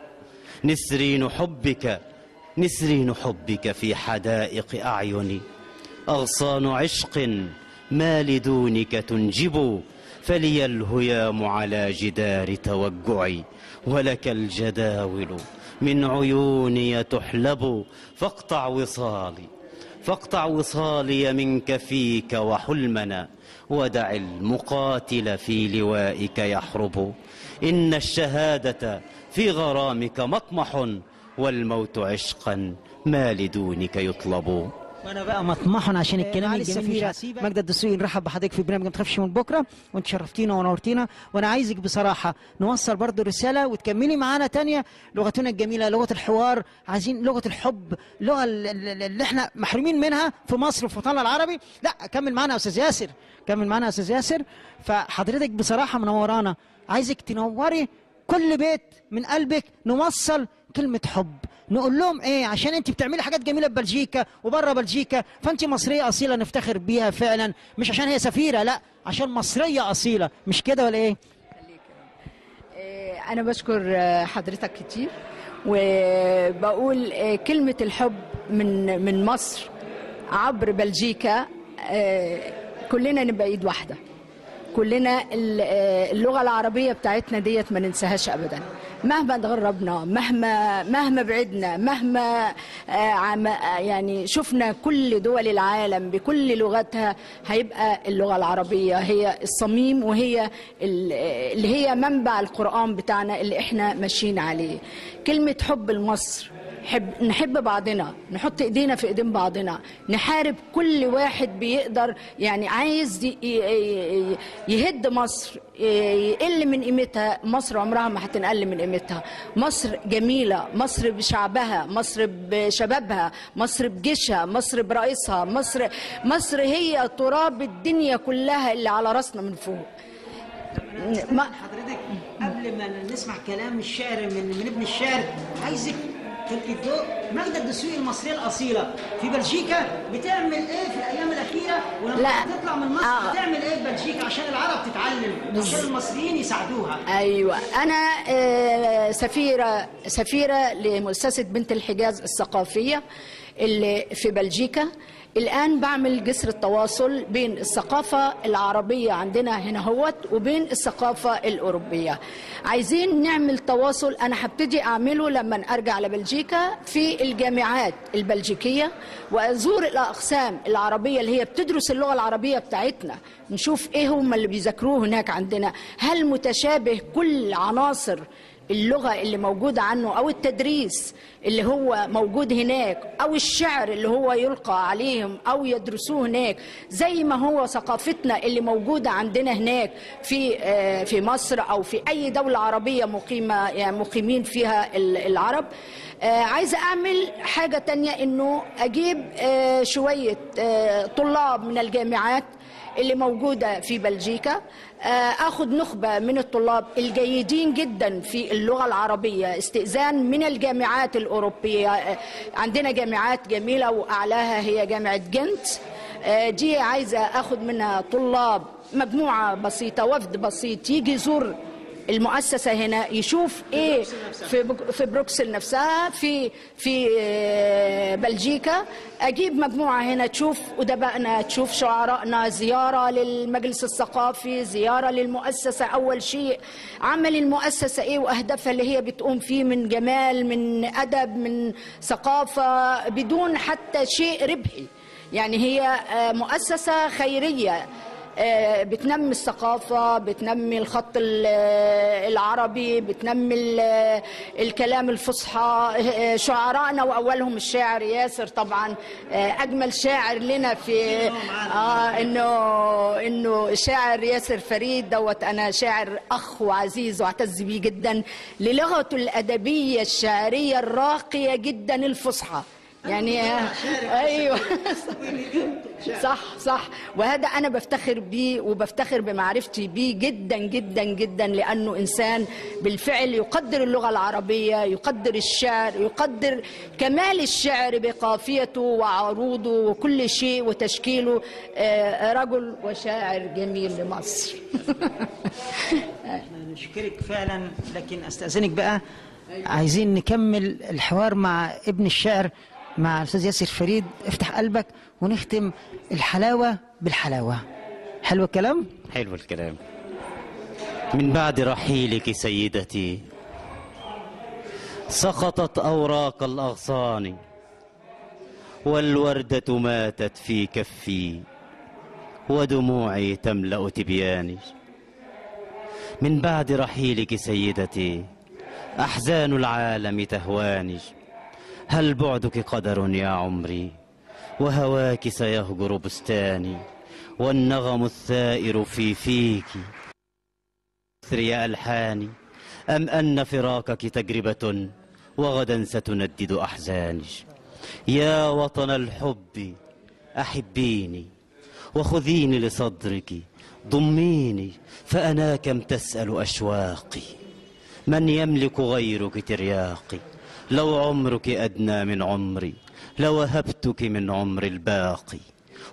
نسرين حبك في حدائق أعيني، أغصان عشق ما لدونك تنجب. فلي الهيام على جدار توجعي، ولك الجداول من عيوني تحلب. فاقطع وصالي منك فيك وحلمنا، ودع المقاتل في لوائك يحرب. إن الشهادة في غرامك مطمح، والموت عشقا ما لدونك يطلب. وانا بقى مطمح عشان الكلام الجميل. ماجدة الدسوقي، نرحب بحضرتك في برنامج ما تخافش من بكره، وانت شرفتينا ونورتينا. وانا عايزك بصراحه نوصل برضو رساله وتكملي معانا تانية لغتنا الجميله، لغه الحوار. عايزين لغه الحب، اللغه اللي احنا محرومين منها في مصر وفي وطننا العربي. لا كمل معانا يا استاذ ياسر، كمل معانا يا استاذ ياسر. فحضرتك بصراحه منورانا، عايزك تنوري كل بيت من قلبك، نوصل كلمه حب، نقول لهم ايه، عشان انت بتعملي حاجات جميله ببلجيكا وبره بلجيكا، فانت مصريه اصيله نفتخر بيها فعلا، مش عشان هي سفيره، لا عشان مصريه اصيله، مش كده ولا ايه؟ انا بشكر حضرتك كتير، وبقول كلمه الحب من مصر عبر بلجيكا، كلنا نبقى ايد واحده، كلنا اللغه العربيه بتاعتنا ديت ما ننساهاش ابدا، مهما تغربنا، مهما بعدنا، مهما يعني شفنا كل دول العالم بكل لغتها، هيبقى اللغه العربيه هي الصميم، وهي اللي هي منبع القرآن بتاعنا اللي احنا ماشيين عليه. كلمه حب لمصر، نحب بعضنا، نحط ايدينا في ايدين بعضنا، نحارب كل واحد بيقدر يعني عايز يهد مصر، يقل من قيمتها. مصر عمرها ما هتنقل من قيمتها. مصر جميلة، مصر بشعبها، مصر بشبابها، مصر بجيشها، مصر برئيسها، مصر هي تراب الدنيا كلها اللي على راسنا من فوق. حضرتك قبل ما نسمع كلام الشعر من ابن الشعر، عايزك تلقي الضوء. ماجدة الدسوقي المصريه الاصيله في بلجيكا بتعمل ايه في الايام الاخيره، ولما تطلع من مصر بتعمل ايه في بلجيكا عشان العرب تتعلم، عشان المصريين يساعدوها؟ ايوه، انا سفيره لمؤسسه بنت الحجاز الثقافيه اللي في بلجيكا. الآن بعمل جسر التواصل بين الثقافة العربية عندنا هنا هوت وبين الثقافة الأوروبية. عايزين نعمل تواصل، أنا هبتدي أعمله لما أرجع لبلجيكا في الجامعات البلجيكية، وأزور الأقسام العربية اللي هي بتدرس اللغة العربية بتاعتنا، نشوف إيه هم اللي بيذاكروه هناك عندنا، هل متشابه كل عناصر اللغة اللي موجودة عنه أو التدريس اللي هو موجود هناك أو الشعر اللي هو يلقى عليهم أو يدرسوه هناك زي ما هو ثقافتنا اللي موجودة عندنا هناك في مصر أو في أي دولة عربية مقيمة يعني مقيمين فيها العرب. عايزة أعمل حاجة تانية، إنه أجيب شوية طلاب من الجامعات اللي موجودة في بلجيكا، أخذ نخبة من الطلاب الجيدين جدا في اللغة العربية استئذان من الجامعات الأوروبية. عندنا جامعات جميلة وأعلاها هي جامعة جنت، دي عايزة أخذ منها طلاب، مجموعة بسيطة، وفد بسيط يجي يزور المؤسسة هنا، يشوف ايه في بروكسل نفسها في بلجيكا. اجيب مجموعة هنا تشوف ادبائنا، تشوف شعرائنا، زيارة للمجلس الثقافي، زيارة للمؤسسة. اول شيء عمل المؤسسة ايه واهدافها اللي هي بتقوم فيه من جمال، من ادب، من ثقافة، بدون حتى شيء ربحي. يعني هي مؤسسة خيرية بتنمي الثقافة، بتنمي الخط العربي، بتنمي الكلام الفصحى. شعرائنا وأولهم الشاعر ياسر طبعا، أجمل شاعر لنا في إنه الشاعر ياسر فريد دوت. أنا شاعر أخ وعزيز وأعتز بيه جدا للغته الأدبية الشعرية الراقية جدا الفصحى. يعني ايوه صح، وهذا انا بفتخر بيه وبفتخر بمعرفتي بيه جدا جدا جدا، لانه انسان بالفعل يقدر اللغه العربيه، يقدر الشعر، يقدر كمال الشعر بقافيته وعروضه وكل شيء وتشكيله. رجل وشاعر جميل لمصر. نشكرك فعلا، لكن استاذنك بقى، عايزين نكمل الحوار مع ابن الشعر، مع الأستاذ ياسر فريد. افتح قلبك ونختم الحلاوة بالحلاوة. حلو الكلام؟ حلو الكلام. من بعد رحيلك سيدتي سقطت أوراق الأغصان، والوردة ماتت في كفي، ودموعي تملأ تبياني. من بعد رحيلك سيدتي أحزان العالم تهواني، هل بعدك قدر يا عمري، وهواك سيهجر بستاني، والنغم الثائر في فيك ثري ألحاني، أم أن فراقك تجربة وغدا ستندد أحزاني. يا وطن الحب أحبيني، وخذيني لصدرك ضميني، فأنا كم تسأل أشواقي، من يملك غيرك ترياقي. لو عمرك أدنى من عمري لوهبتك من عمري الباقي،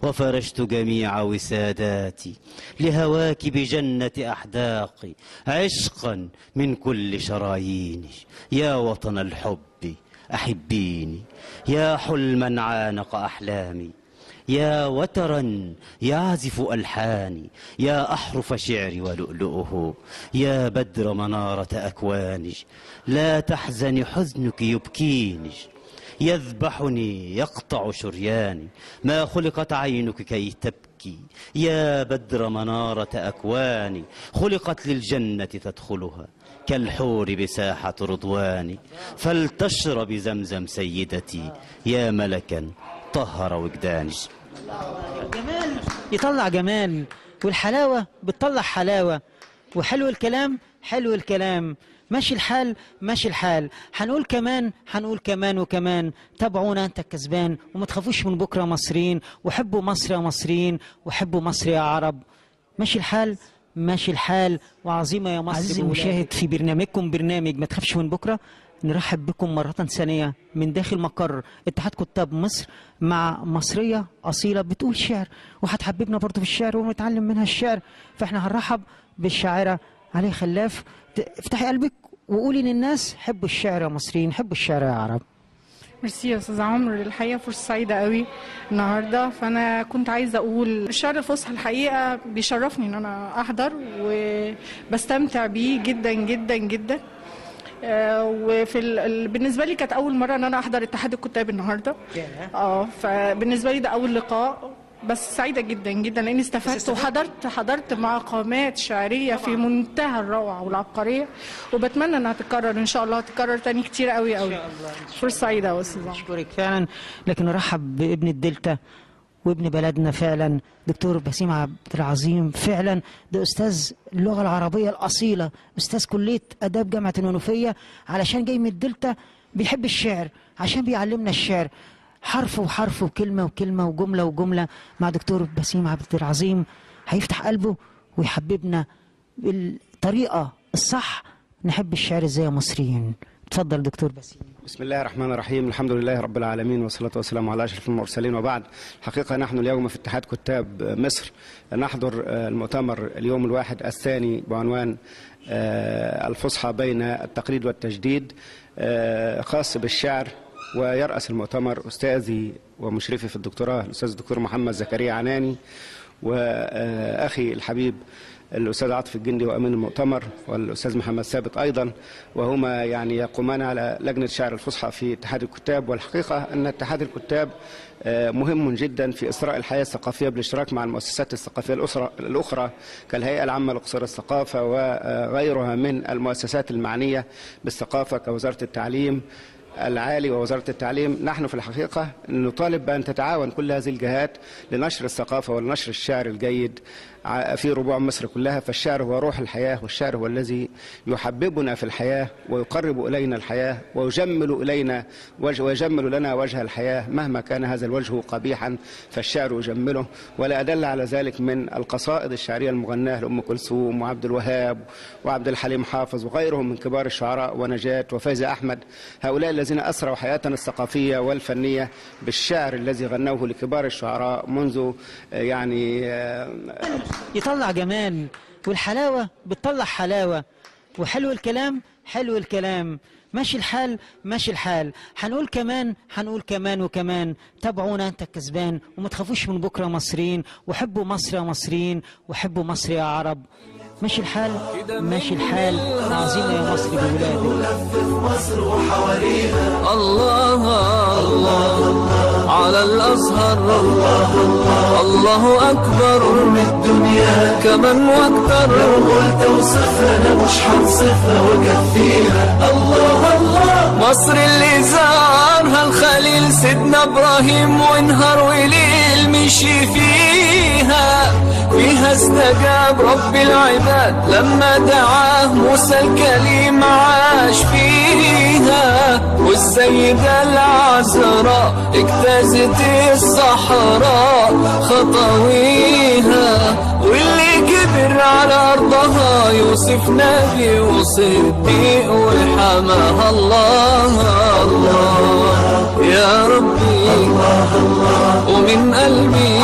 وفرشت جميع وساداتي لهواك بجنة أحداقي، عشقا من كل شراييني. يا وطن الحب أحبيني، يا حلما عانق أحلامي، يا وترا يعزف ألحاني، يا أحرف شعري ولؤلؤه، يا بدر منارة أكواني. لا تحزني حزنك يبكيني، يذبحني يقطع شرياني، ما خلقت عينك كي تبكي، يا بدر منارة أكواني. خلقت للجنة تدخلها كالحور بساحة رضواني، فلتشرب زمزم سيدتي يا ملكا طهر وجداني. جمال يطلع جمال، والحلاوة بتطلع حلاوة، وحلو الكلام حلو الكلام. ماشي الحال ماشي الحال. هنقول كمان وكمان. تابعونا، انت الكسبان، وما تخافوش من بكره مصريين، وحبوا مصر يا مصريين، وحبوا مصر يا عرب. ماشي الحال ماشي الحال. وعظيمه يا مصر. عزيزي المشاهد، في برنامجكم برنامج ما تخافش من بكره، نرحب بكم مرة ثانية من داخل مقر اتحاد كتاب مصر مع مصرية أصيلة بتقول شعر، وهتحببنا برضه في الشعر ونتعلم منها الشعر. فاحنا هنرحب بالشاعرة علي خلاف. افتحي قلبك وقولي للناس حبوا الشعر يا مصريين، حبوا الشعر يا عرب. ميرسي يا استاذ عمرو، الحقيقه فرصه سعيده قوي النهارده. فانا كنت عايزه اقول الشعر الفصحى الحقيقه بيشرفني ان انا احضر وبستمتع بيه جدا جدا جدا. بالنسبه لي كانت اول مره ان انا احضر اتحاد الكتاب النهارده. فبالنسبه لي ده اول لقاء، بس سعيده جدا جدا لاني استفدت وحضرت مقامات شعريه في منتهى الروعه والعبقريه، وبتمنى انها تتكرر ان شاء الله، تتكرر تاني كتير قوي قوي. فرصه سعيده يا استاذ. اشكرك فعلا، لكن ارحب بابن الدلتا وابن بلدنا فعلا دكتور بسيم عبد العظيم. فعلا ده استاذ اللغه العربيه الاصيله، استاذ كليه اداب جامعه المنوفيه، علشان جاي من الدلتا، بيحب الشعر عشان بيعلمنا الشعر حرف وحرف وكلمه وكلمه وجمله وجمله. مع دكتور بسيم عبد العظيم هيفتح قلبه ويحببنا بالطريقه الصح نحب الشعر ازاي يا مصريين. اتفضل دكتور بسيم. بسم الله الرحمن الرحيم، الحمد لله رب العالمين، والصلاة والسلام على أشرف المرسلين، وبعد. الحقيقة نحن اليوم في اتحاد كتاب مصر نحضر المؤتمر اليوم الواحد الثاني بعنوان الفصحى بين التقليد والتجديد، خاص بالشعر. ويرأس المؤتمر أستاذي ومشرفي في الدكتوراه الأستاذ الدكتور محمد زكريا عناني، وأخي الحبيب الأستاذ عاطف الجندي وأمين المؤتمر، والأستاذ محمد ثابت أيضا، وهما يعني يقومان على لجنة شعر الفصحى في اتحاد الكتاب. والحقيقة أن اتحاد الكتاب مهم جدا في إسراء الحياة الثقافية بالاشتراك مع المؤسسات الثقافية الأخرى كالهيئة العامة لقصور الثقافة وغيرها من المؤسسات المعنية بالثقافة كوزارة التعليم العالي ووزارة التعليم. نحن في الحقيقة نطالب بأن تتعاون كل هذه الجهات لنشر الثقافة ولنشر الشعر الجيد في ربوع مصر كلها. فالشعر هو روح الحياة، والشعر هو الذي يحببنا في الحياة ويقرب إلينا الحياة ويجمل لنا وجه الحياة مهما كان هذا الوجه قبيحا، فالشعر يجمله. ولا أدل على ذلك من القصائد الشعرية المغناة لأم كلثوم وعبد الوهاب وعبد الحليم حافظ وغيرهم من كبار الشعراء، ونجاة وفايزة أحمد، هؤلاء الذين أسروا حياتنا الثقافية والفنية بالشعر الذي غنوه لكبار الشعراء منذ يعني يطلع جمال، والحلاوة بتطلع حلاوة، وحلو الكلام حلو الكلام، ماشي الحال ماشي الحال، هنقول كمان وكمان. تابعونا انت الكسبان، وما تخافوش من بكرة مصريين، وحبوا مصر يا مصريين، وحبوا مصر يا عرب. ماشي الحال ماشي الحال، عظيمة يا مصر بولادك. مصر وحواليها الله الله على الأزهر، الله أكبر من الدنيا كمان واكتر. لو قلت اوصفها أنا مش هنصفها وكفيها. الله الله مصر اللي زارها الخليل سيدنا إبراهيم، ونهار وليل مشي فيها استجاب رب العباد لما دعاه موسى الكليم، عاش فيها. والسيدة العذراء اجتازت الصحراء خطويها، واللي كبر على أرضها يوسف نبي وصديق وحماها. الله الله يا ربي ومن قلبي